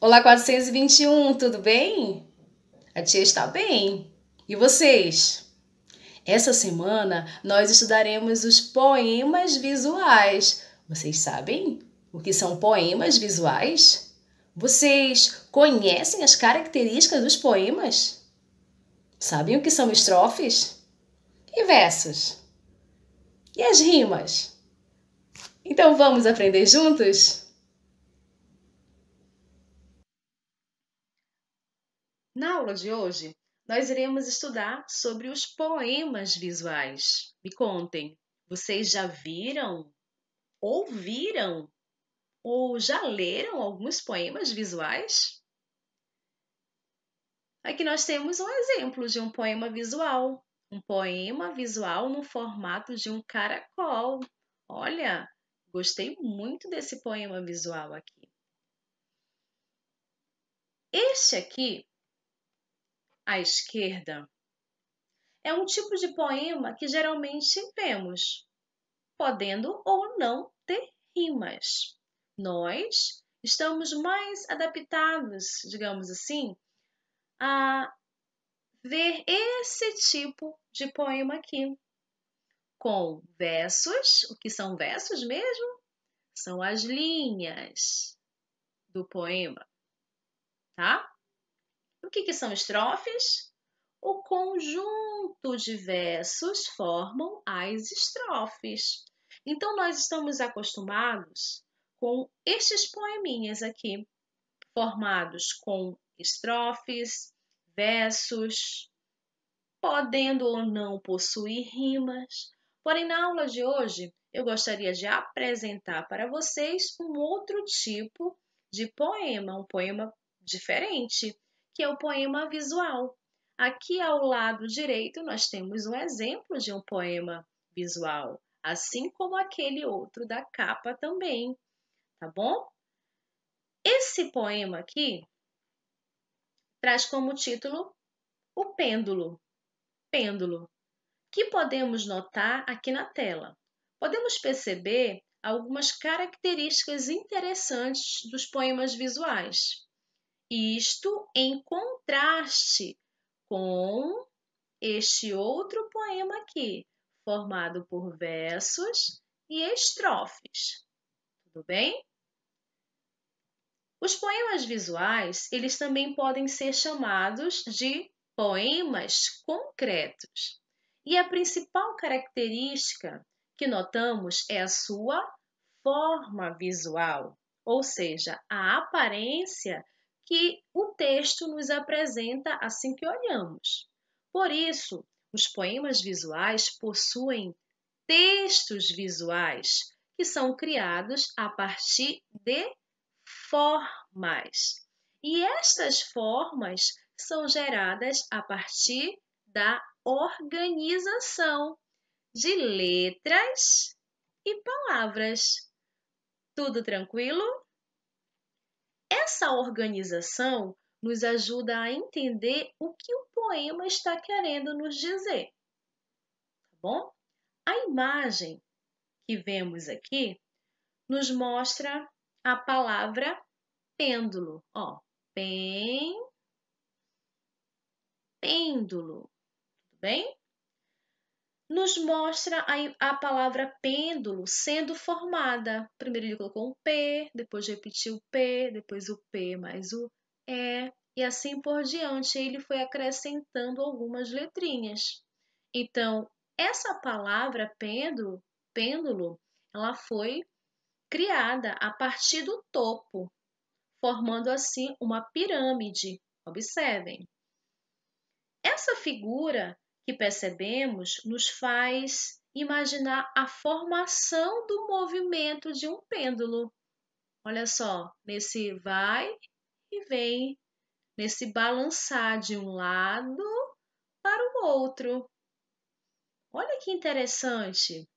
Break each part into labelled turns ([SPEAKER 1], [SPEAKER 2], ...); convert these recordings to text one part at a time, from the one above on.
[SPEAKER 1] Olá, 421, tudo bem? A tia está bem. E vocês? Essa semana nós estudaremos os poemas visuais. Vocês sabem o que são poemas visuais? Vocês conhecem as características dos poemas? Sabem o que são estrofes? E versos? E as rimas? Então vamos aprender juntos? Na aula de hoje, nós iremos estudar sobre os poemas visuais. Me contem, vocês já viram, ouviram ou já leram alguns poemas visuais? Aqui nós temos um exemplo de um poema visual. Um poema visual no formato de um caracol. Olha, gostei muito desse poema visual aqui. Este aqui, à esquerda, é um tipo de poema que geralmente vemos, podendo ou não ter rimas. Nós estamos mais adaptados, digamos assim, a ver esse tipo de poema aqui, com versos. O que são versos mesmo? São as linhas do poema, tá? O que são estrofes? O conjunto de versos formam as estrofes. Então, nós estamos acostumados com estes poeminhas aqui, formados com estrofes, versos, podendo ou não possuir rimas. Porém, na aula de hoje, eu gostaria de apresentar para vocês um outro tipo de poema, um poema diferente, que é o poema visual. Aqui ao lado direito, nós temos um exemplo de um poema visual, assim como aquele outro da capa também, tá bom? Esse poema aqui traz como título o pêndulo. Pêndulo. Que podemos notar aqui na tela? Podemos perceber algumas características interessantes dos poemas visuais. Isto em contraste com este outro poema aqui, formado por versos e estrofes. Tudo bem? Os poemas visuais, eles também podem ser chamados de poemas concretos. E a principal característica que notamos é a sua forma visual, ou seja, a aparência que o texto nos apresenta assim que olhamos. Por isso, os poemas visuais possuem textos visuais que são criados a partir de formas. E estas formas são geradas a partir da organização de letras e palavras. Tudo tranquilo? Essa organização nos ajuda a entender o que o poema está querendo nos dizer, tá bom? A imagem que vemos aqui nos mostra a palavra pêndulo, ó, pêndulo, tudo bem? Nos mostra a palavra pêndulo sendo formada. Primeiro ele colocou um P, depois repetiu o P, depois o P mais o e assim por diante. Ele foi acrescentando algumas letrinhas. Então, essa palavra pêndulo, ela foi criada a partir do topo, formando assim uma pirâmide. Observem. Essa figura que percebemos nos faz imaginar a formação do movimento de um pêndulo. Olha só, nesse vai e vem, nesse balançar de um lado para o outro. Olha que interessante!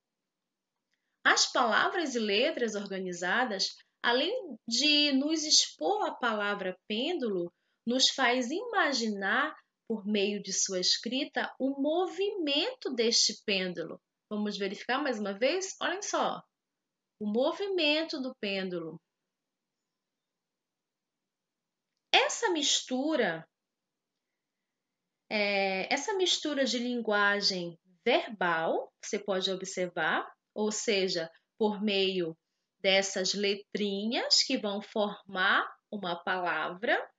[SPEAKER 1] As palavras e letras organizadas, além de nos expor a palavra pêndulo, nos faz imaginar, por meio de sua escrita, o movimento deste pêndulo. Vamos verificar mais uma vez? Olhem só, o movimento do pêndulo. Essa mistura de linguagem verbal, você pode observar, ou seja, por meio dessas letrinhas que vão formar uma palavra,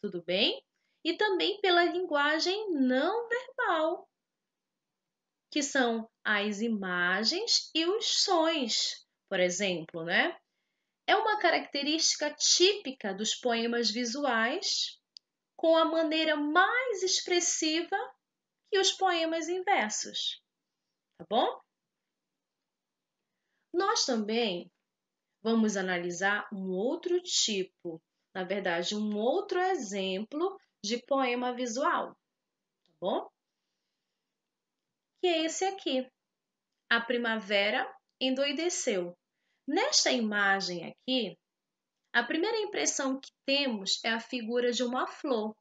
[SPEAKER 1] tudo bem? E também pela linguagem não verbal, que são as imagens e os sons, por exemplo, né? É uma característica típica dos poemas visuais, com a maneira mais expressiva que os poemas em versos, tá bom? Nós também vamos analisar um outro tipo, na verdade, um outro exemplo de poema visual, tá bom? Que é esse aqui. A primavera endoideceu. Nesta imagem aqui, a primeira impressão que temos é a figura de uma flor.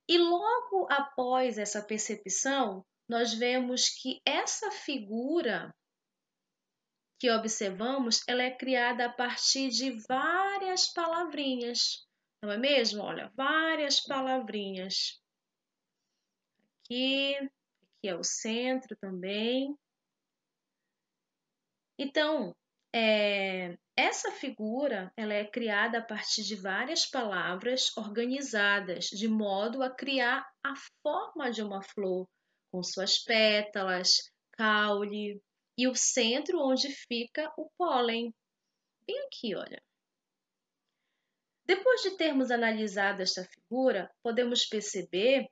[SPEAKER 1] E logo após essa percepção, nós vemos que essa figura que observamos, ela é criada a partir de várias palavrinhas. Não é mesmo? Olha, várias palavrinhas. Aqui é o centro também. Então, essa figura ela é criada a partir de várias palavras organizadas, de modo a criar a forma de uma flor, com suas pétalas, caule e o centro onde fica o pólen. Bem aqui, olha. Depois de termos analisado esta figura, podemos perceber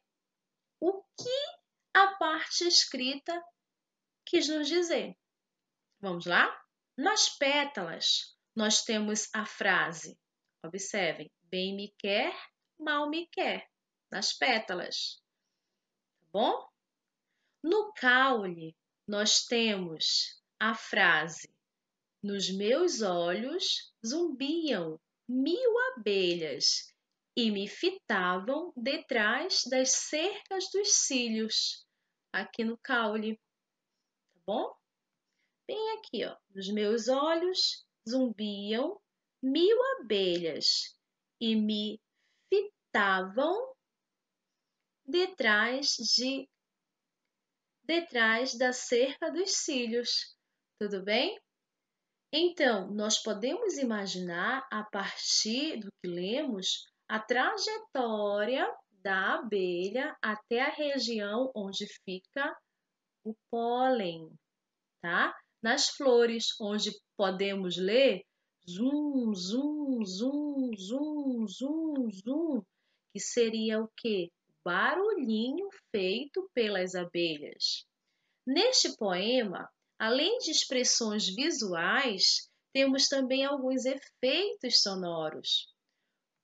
[SPEAKER 1] o que a parte escrita quis nos dizer. Vamos lá? Nas pétalas, nós temos a frase, observem, bem me quer, mal me quer, nas pétalas, tá bom? No caule, nós temos a frase, nos meus olhos zumbiam 1000 abelhas e me fitavam detrás das cercas dos cílios, aqui no caule, tá bom? Bem aqui, ó, nos meus olhos zumbiam 1000 abelhas e me fitavam detrás da cerca dos cílios. Tudo bem? Então, nós podemos imaginar, a partir do que lemos, a trajetória da abelha até a região onde fica o pólen, tá? Nas flores, onde podemos ler zum, zum, zum, zum, zum, zum, que seria o quê? Barulhinho feito pelas abelhas. Neste poema, além de expressões visuais, temos também alguns efeitos sonoros.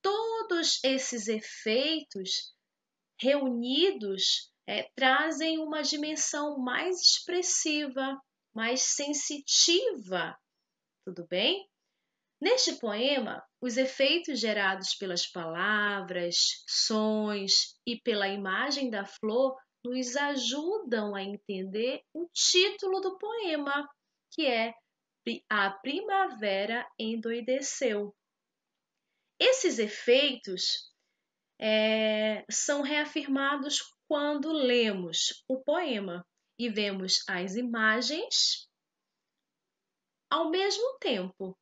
[SPEAKER 1] Todos esses efeitos reunidos trazem uma dimensão mais expressiva, mais sensitiva, tudo bem? Neste poema, os efeitos gerados pelas palavras, sons e pela imagem da flor nos ajudam a entender o título do poema, que é A Primavera Endoideceu. Esses efeitos são reafirmados quando lemos o poema e vemos as imagens ao mesmo tempo.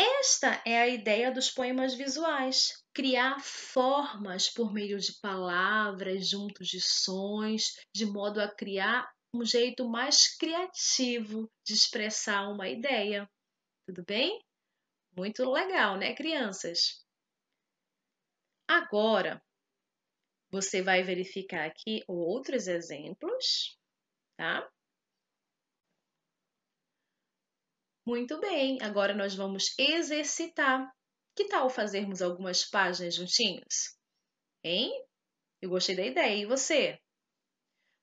[SPEAKER 1] Esta é a ideia dos poemas visuais, criar formas por meio de palavras, juntos de sons, de modo a criar um jeito mais criativo de expressar uma ideia. Tudo bem? Muito legal, né, crianças? Agora, você vai verificar aqui outros exemplos, tá? Muito bem, agora nós vamos exercitar. Que tal fazermos algumas páginas juntinhos? Hein? Eu gostei da ideia, e você?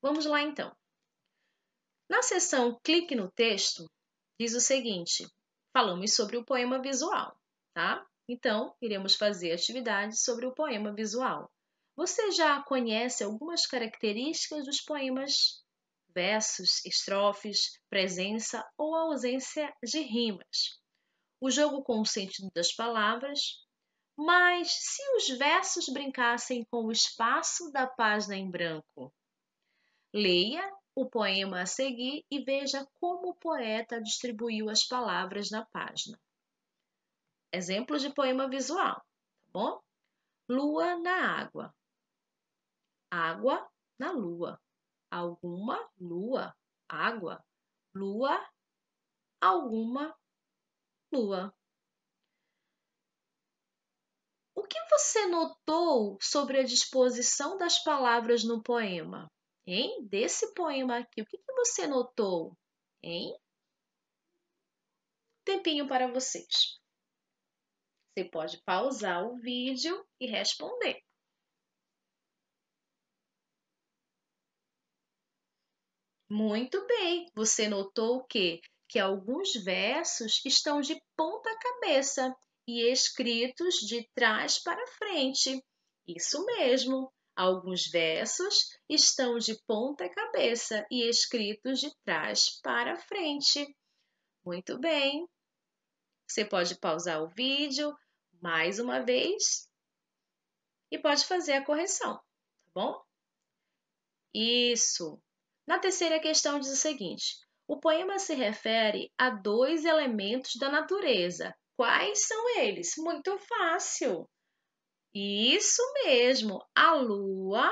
[SPEAKER 1] Vamos lá então. Na seção Clique no texto, diz o seguinte: falamos sobre o poema visual, tá? Então, iremos fazer atividades sobre o poema visual. Você já conhece algumas características dos poemas? Versos, estrofes, presença ou ausência de rimas. O jogo com o sentido das palavras. Mas se os versos brincassem com o espaço da página em branco? Leia o poema a seguir e veja como o poeta distribuiu as palavras na página. Exemplo de poema visual, tá bom? Lua na água. Água na lua. Alguma lua. Água. Lua. Alguma lua. O que você notou sobre a disposição das palavras no poema? Hein? Desse poema aqui, o que você notou? Hein? Tempinho para vocês. Você pode pausar o vídeo e responder. Muito bem. Você notou o quê? Que alguns versos estão de ponta cabeça e escritos de trás para frente. Isso mesmo. Alguns versos estão de ponta cabeça e escritos de trás para frente. Muito bem. Você pode pausar o vídeo mais uma vez e pode fazer a correção, tá bom? Isso. Na terceira questão diz o seguinte: o poema se refere a dois elementos da natureza. Quais são eles? Muito fácil. Isso mesmo, a lua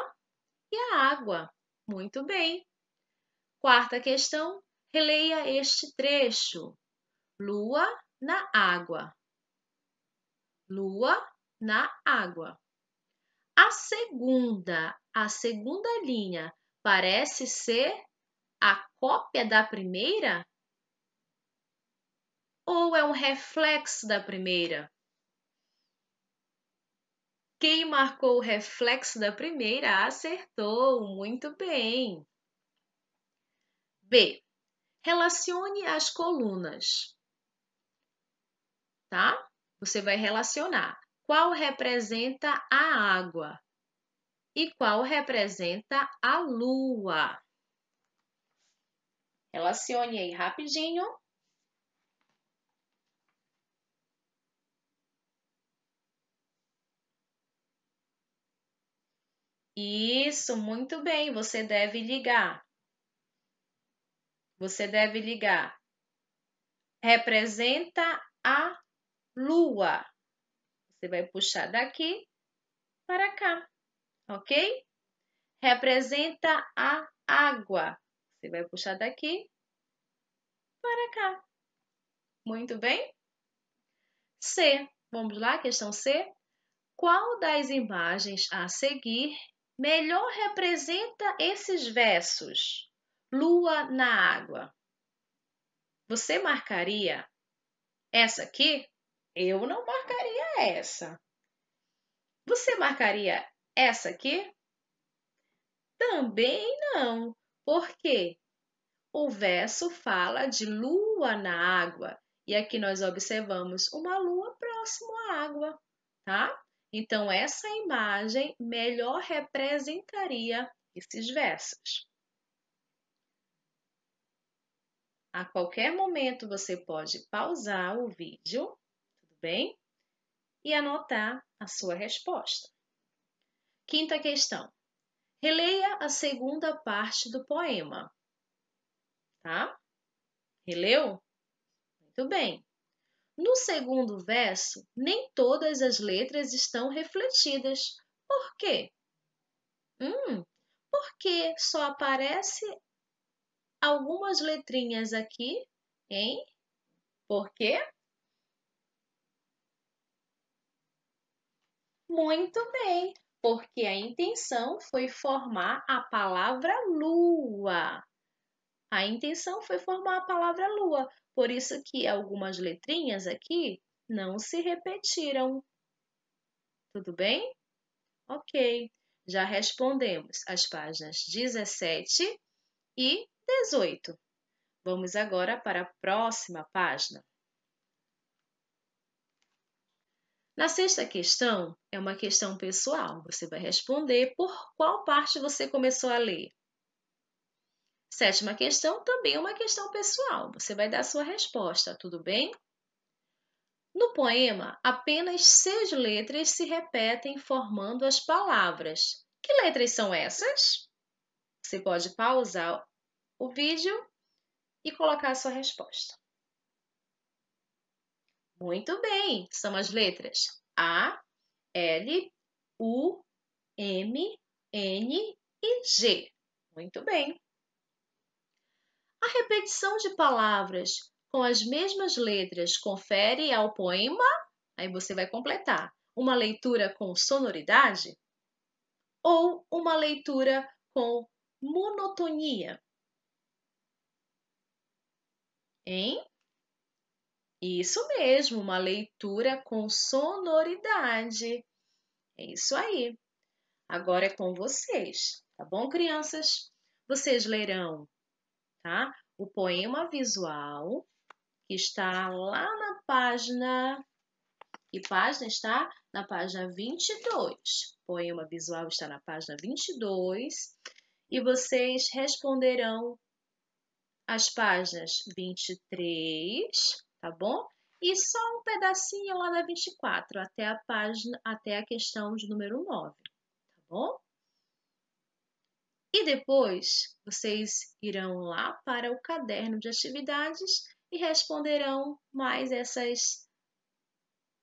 [SPEAKER 1] e a água. Muito bem. Quarta questão, releia este trecho. Lua na água. Lua na água. A segunda linha parece ser a cópia da primeira? Ou é um reflexo da primeira? Quem marcou o reflexo da primeira acertou, muito bem. B. Relacione as colunas. Tá? Você vai relacionar qual representa a água e qual representa a lua. Relacione aí rapidinho. Isso, muito bem. Você deve ligar. Você deve ligar. Representa a lua. Você vai puxar daqui para cá, ok? Representa a água. Você vai puxar daqui para cá. Muito bem? C. Vamos lá, questão C. Qual das imagens a seguir melhor representa esses versos? Lua na água. Você marcaria essa aqui? Eu não marcaria essa. Você marcaria essa aqui? Também não. Por quê? O verso fala de lua na água e aqui nós observamos uma lua próximo à água, tá? Então, essa imagem melhor representaria esses versos. A qualquer momento você pode pausar o vídeo, tudo bem? E anotar a sua resposta. Quinta questão. Releia a segunda parte do poema. Tá? Releu? Muito bem. No segundo verso, nem todas as letras estão refletidas. Por quê? Porque só aparece algumas letrinhas aqui, hein? Por quê? Muito bem, porque a intenção foi formar a palavra lua. A intenção foi formar a palavra lua, por isso que algumas letrinhas aqui não se repetiram. Tudo bem? Ok, já respondemos as páginas 17 e 18. Vamos agora para a próxima página. Na sexta questão, é uma questão pessoal. Você vai responder por qual parte você começou a ler. Sétima questão também é uma questão pessoal. Você vai dar sua resposta, tudo bem? No poema, apenas 6 letras se repetem formando as palavras. Que letras são essas? Você pode pausar o vídeo e colocar a sua resposta. Muito bem, são as letras A, L, U, M, N e G. Muito bem. A repetição de palavras com as mesmas letras confere ao poema, aí você vai completar, uma leitura com sonoridade ou uma leitura com monotonia? Hein? Isso mesmo, uma leitura com sonoridade. É isso aí. Agora é com vocês, tá bom, crianças? Vocês lerão, tá? O poema visual, que está lá na página... Que página está? Na página 22. O poema visual está na página 22. E vocês responderão as páginas 23, tá bom? E só um pedacinho lá da 24, até a questão de número 9, tá bom? E depois vocês irão lá para o caderno de atividades e responderão mais essas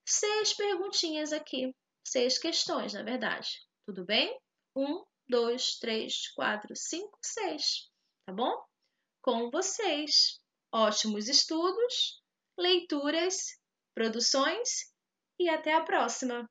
[SPEAKER 1] 6 perguntinhas aqui, 6 questões, na verdade. Tudo bem? 1, 2, 3, 4, 5, 6, tá bom? Com vocês. Ótimos estudos, leituras, produções e até a próxima!